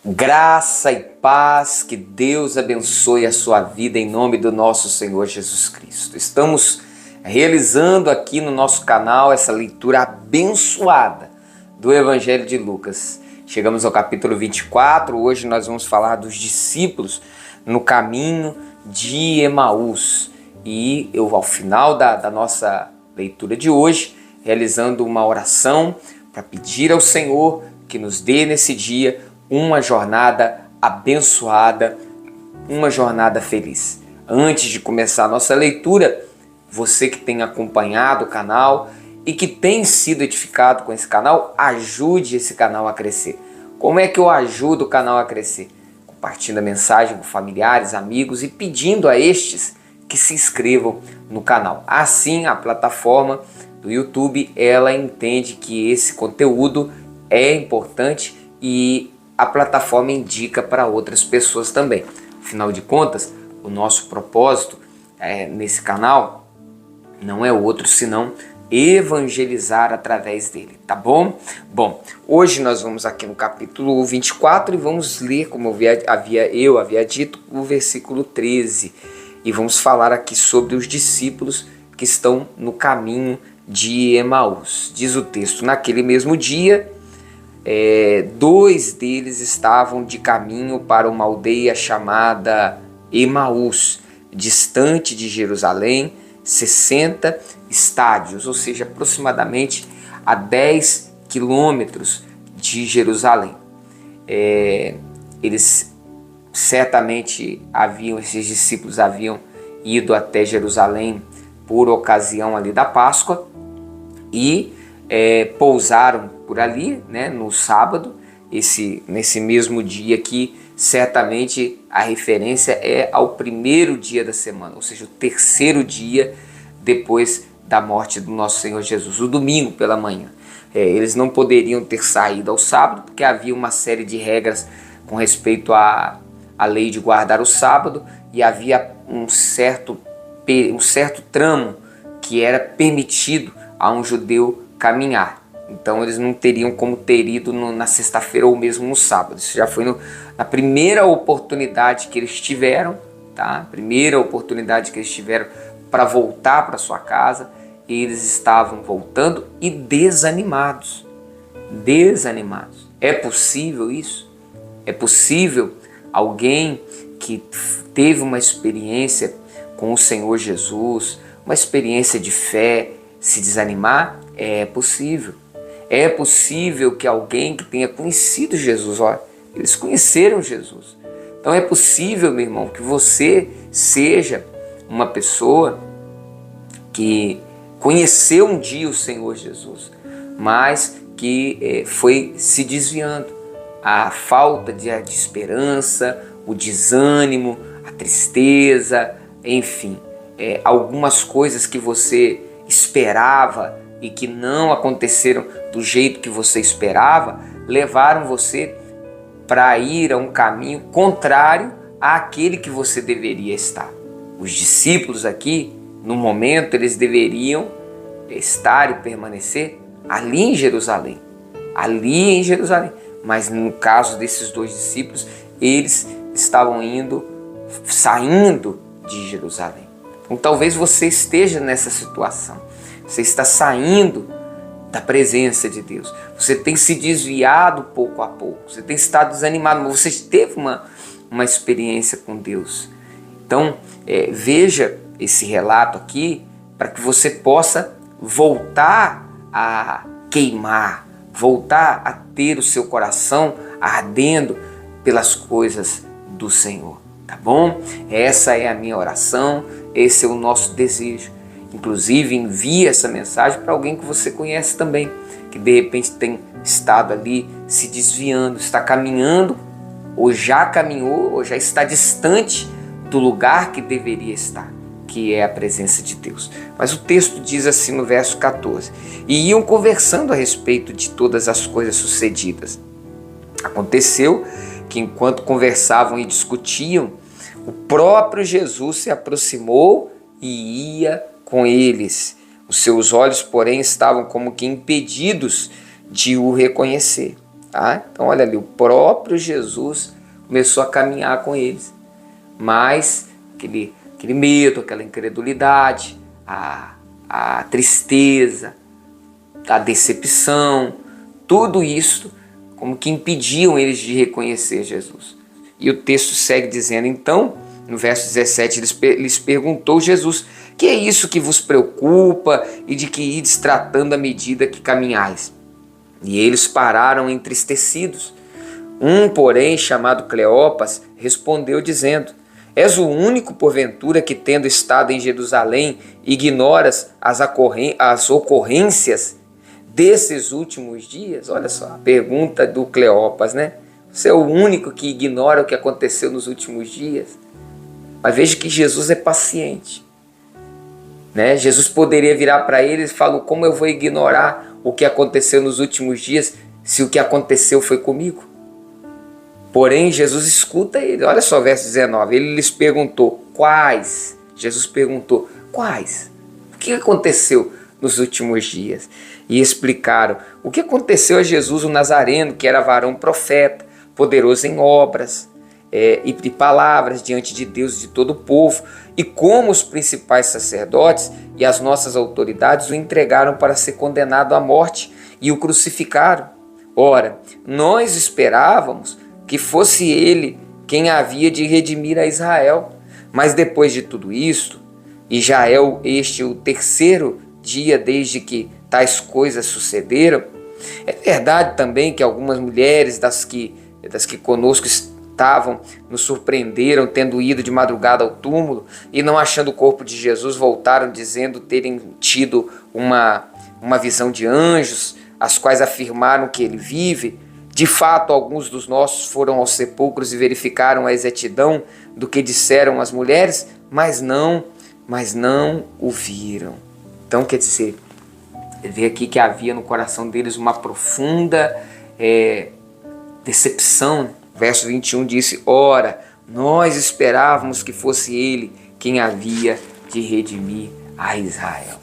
Graça e paz, que Deus abençoe a sua vida em nome do nosso Senhor Jesus Cristo. Estamos realizando aqui no nosso canal essa leitura abençoada do Evangelho de Lucas. Chegamos ao capítulo 24, hoje nós vamos falar dos discípulos no caminho de Emaús. E eu, ao final da nossa leitura de hoje, realizando uma oração para pedir ao Senhor que nos dê nesse dia uma jornada abençoada, uma jornada feliz. Antes de começar a nossa leitura, você que tem acompanhado o canal e que tem sido edificado com esse canal, ajude esse canal a crescer. Como é que eu ajudo o canal a crescer? Compartilhando a mensagem com familiares, amigos e pedindo a estes que se inscrevam no canal. Assim, a plataforma do YouTube, ela entende que esse conteúdo é importante e a plataforma indica para outras pessoas também. Afinal de contas, o nosso propósito nesse canal não é outro senão evangelizar através dele, tá bom? Bom, hoje nós vamos aqui no capítulo 24 e vamos ler, como eu havia dito, o versículo 13. E vamos falar aqui sobre os discípulos que estão no caminho de Emaús. Diz o texto: naquele mesmo dia, dois deles estavam de caminho para uma aldeia chamada Emaús, distante de Jerusalém, 60 estádios, ou seja, aproximadamente a 10 quilômetros de Jerusalém. Eles certamente esses discípulos haviam ido até Jerusalém por ocasião ali da Páscoa e pousaram por ali, né, no sábado, nesse mesmo dia que certamente a referência é ao primeiro dia da semana, ou seja, o terceiro dia depois da morte do nosso Senhor Jesus, o domingo pela manhã. Eles não poderiam ter saído ao sábado porque havia uma série de regras com respeito à lei de guardar o sábado e havia um certo tramo que era permitido a um judeu caminhar. Então eles não teriam como ter ido na sexta-feira ou mesmo no sábado. Isso já foi na primeira oportunidade que eles tiveram, tá? Primeira oportunidade que eles tiveram para voltar para sua casa, e eles estavam voltando e desanimados. Desanimados. É possível isso? É possível alguém que teve uma experiência com o Senhor Jesus, uma experiência de fé, se desanimar? É possível. É possível que alguém que tenha conhecido Jesus, eles conheceram Jesus. Então é possível, meu irmão, que você seja uma pessoa que conheceu um dia o Senhor Jesus, mas que foi se desviando. A falta de esperança, o desânimo, a tristeza, enfim, algumas coisas que você esperava e que não aconteceram do jeito que você esperava, levaram você para ir a um caminho contrário àquele que você deveria estar. Os discípulos aqui, no momento, eles deveriam estar e permanecer ali em Jerusalém. Ali em Jerusalém. Mas no caso desses dois discípulos, eles estavam saindo de Jerusalém. Então talvez você esteja nessa situação. Você está saindo da presença de Deus. Você tem se desviado pouco a pouco. Você tem estado desanimado, mas você teve uma experiência com Deus. Então, veja esse relato aqui para que você possa voltar a queimar, voltar a ter o seu coração ardendo pelas coisas do Senhor. Tá bom? Essa é a minha oração, esse é o nosso desejo. Inclusive, envie essa mensagem para alguém que você conhece também, que de repente tem estado ali se desviando, está caminhando, ou já caminhou, ou já está distante do lugar que deveria estar, que é a presença de Deus. Mas o texto diz assim no verso 14: e iam conversando a respeito de todas as coisas sucedidas. Aconteceu que enquanto conversavam e discutiam, o próprio Jesus se aproximou e ia com eles. Os seus olhos, porém, estavam como que impedidos de o reconhecer. Tá? Então olha ali, o próprio Jesus começou a caminhar com eles. Mas aquele medo, aquela incredulidade, a tristeza, a decepção, tudo isso como que impediam eles de reconhecer Jesus. E o texto segue dizendo, então, no verso 17, lhes perguntou Jesus: que é isso que vos preocupa e de que ides tratando à medida que caminhais? E eles pararam entristecidos. Um, porém, chamado Cleopas, respondeu dizendo: és o único, porventura, que tendo estado em Jerusalém, ignoras as ocorrências desses últimos dias? Olha só, a pergunta do Cleopas, né? Você é o único que ignora o que aconteceu nos últimos dias? Mas veja que Jesus é paciente, né? Jesus poderia virar para eles e falar: como eu vou ignorar o que aconteceu nos últimos dias se o que aconteceu foi comigo? Porém, Jesus escuta ele. Olha só, verso 19. Ele lhes perguntou: quais? Jesus perguntou: quais? O que aconteceu nos últimos dias? E explicaram o que aconteceu a Jesus o Nazareno, que era varão profeta, poderoso em obras e palavras diante de Deus e de todo o povo, e como os principais sacerdotes e as nossas autoridades o entregaram para ser condenado à morte e o crucificaram. Ora, nós esperávamos que fosse ele quem havia de redimir a Israel. Mas depois de tudo isto, e já é este o terceiro dia desde que tais coisas sucederam, é verdade também que algumas mulheres das que conosco estavam nos surpreenderam, tendo ido de madrugada ao túmulo e não achando o corpo de Jesus, voltaram dizendo terem tido uma visão de anjos, as quais afirmaram que ele vive. De fato, alguns dos nossos foram aos sepulcros e verificaram a exatidão do que disseram as mulheres, mas não o viram. Então, quer dizer, vê aqui que havia no coração deles uma profunda decepção. Verso 21 disse: ora, nós esperávamos que fosse ele quem havia de redimir a Israel.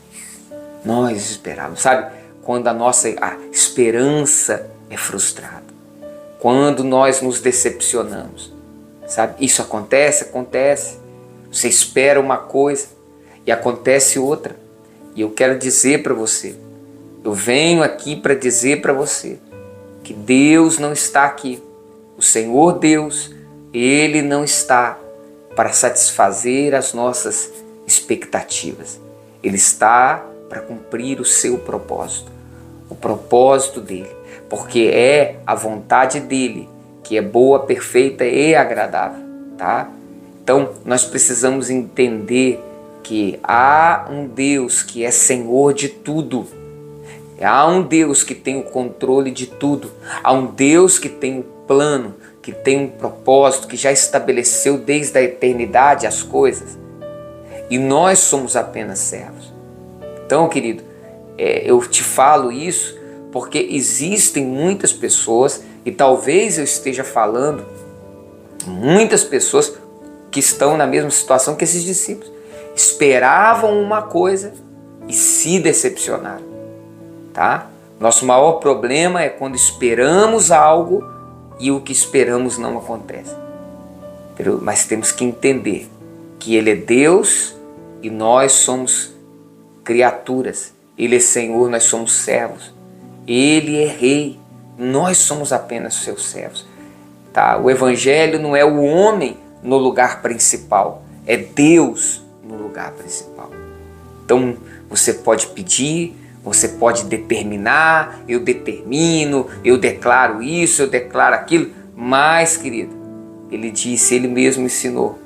Nós esperávamos, sabe? Quando a nossa esperança é frustrada, quando nós nos decepcionamos, sabe? Isso acontece. Você espera uma coisa e acontece outra. E eu quero dizer para você, eu venho aqui para dizer para você que Deus não está aqui. O Senhor Deus, Ele não está para satisfazer as nossas expectativas. Ele está para cumprir o seu propósito, o propósito dele, porque é a vontade dele que é boa, perfeita e agradável, tá? Então, nós precisamos entender que há um Deus que é Senhor de tudo. Há um Deus que tem o controle de tudo. Há um Deus que tem um plano, que tem um propósito, que já estabeleceu desde a eternidade as coisas. E nós somos apenas servos. Então, querido, eu te falo isso porque existem muitas pessoas, e talvez eu esteja falando muitas pessoas que estão na mesma situação que esses discípulos. Esperavam uma coisa e se decepcionaram, tá? Nosso maior problema é quando esperamos algo e o que esperamos não acontece. Mas temos que entender que Ele é Deus e nós somos criaturas. Ele é Senhor, nós somos servos. Ele é Rei, nós somos apenas seus servos. Tá? O Evangelho não é o homem no lugar principal, é Deus no lugar principal. Então você pode pedir, você pode determinar, eu determino, eu declaro isso, eu declaro aquilo, mas, querido, ele disse, ele mesmo ensinou,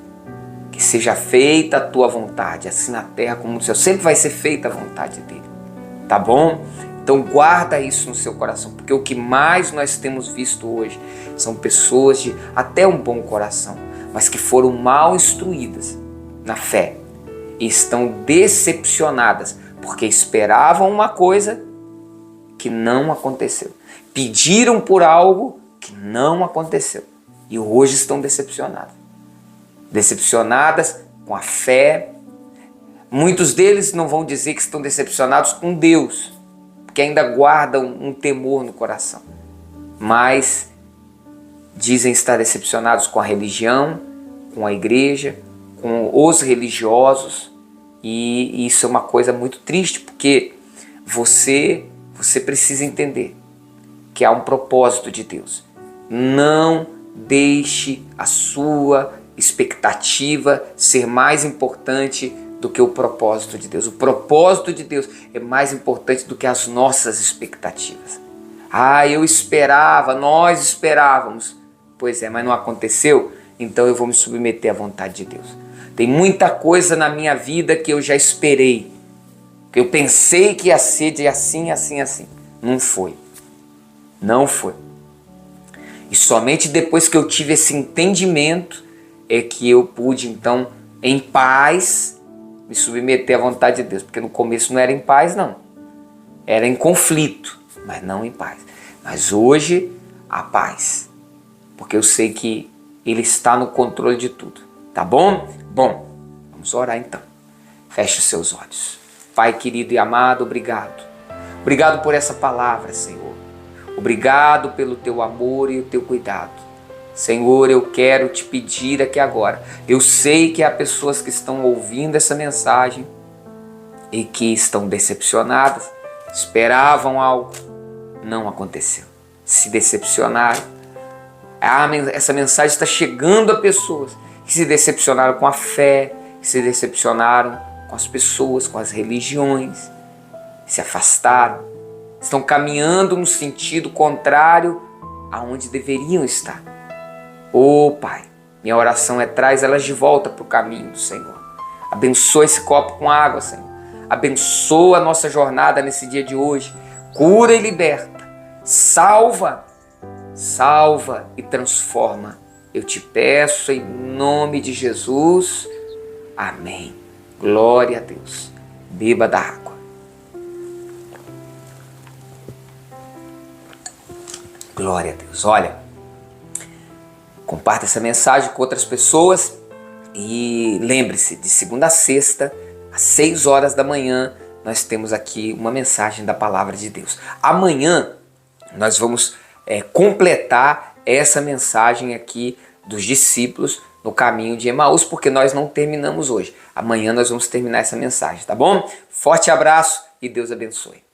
que seja feita a tua vontade, assim na terra como no céu. Sempre vai ser feita a vontade dele, tá bom? Então guarda isso no seu coração, porque o que mais nós temos visto hoje são pessoas de até um bom coração, mas que foram mal instruídas na fé e estão decepcionadas, porque esperavam uma coisa que não aconteceu. Pediram por algo que não aconteceu. E hoje estão decepcionadas. Decepcionadas com a fé. Muitos deles não vão dizer que estão decepcionados com Deus, porque ainda guardam um temor no coração. mas dizem estar decepcionados com a religião, com a igreja, com os religiosos, e isso é uma coisa muito triste, porque você precisa entender que há um propósito de Deus. Não deixe a sua expectativa ser mais importante do que o propósito de Deus. O propósito de Deus é mais importante do que as nossas expectativas. Eu esperava, nós esperávamos. Pois é, mas não aconteceu, então eu vou me submeter à vontade de Deus. Tem muita coisa na minha vida que eu já esperei, que eu pensei que ia ser de assim, assim, assim. Não foi. Não foi. E somente depois que eu tive esse entendimento é que eu pude, então, em paz, me submeter à vontade de Deus. Porque no começo não era em paz, não. Era em conflito, mas não em paz. Mas hoje, há paz. Porque eu sei que Ele está no controle de tudo. Tá bom? Bom, vamos orar então. Feche os seus olhos. Pai querido e amado, obrigado. Obrigado por essa palavra, Senhor. Obrigado pelo teu amor e o teu cuidado. Senhor, eu quero te pedir aqui agora. Eu sei que há pessoas que estão ouvindo essa mensagem e que estão decepcionadas, esperavam algo, não aconteceu. Se decepcionaram. Essa mensagem está chegando a pessoas que se decepcionaram com a fé, que se decepcionaram com as pessoas, com as religiões, se afastaram, estão caminhando no sentido contrário aonde deveriam estar. Pai, minha oração é: traz elas de volta para o caminho do Senhor. Abençoa esse copo com água, Senhor. Abençoa a nossa jornada nesse dia de hoje. Cura e liberta. Salva e transforma. Eu te peço em nome de Jesus. Amém. Glória a Deus. Beba da água. Glória a Deus. Olha, comparta essa mensagem com outras pessoas e lembre-se, de segunda a sexta, às 6 horas da manhã, nós temos aqui uma mensagem da Palavra de Deus. Amanhã nós vamos completar essa mensagem aqui dos discípulos no caminho de Emaús, porque nós não terminamos hoje. Amanhã nós vamos terminar essa mensagem, tá bom? Forte abraço e Deus abençoe.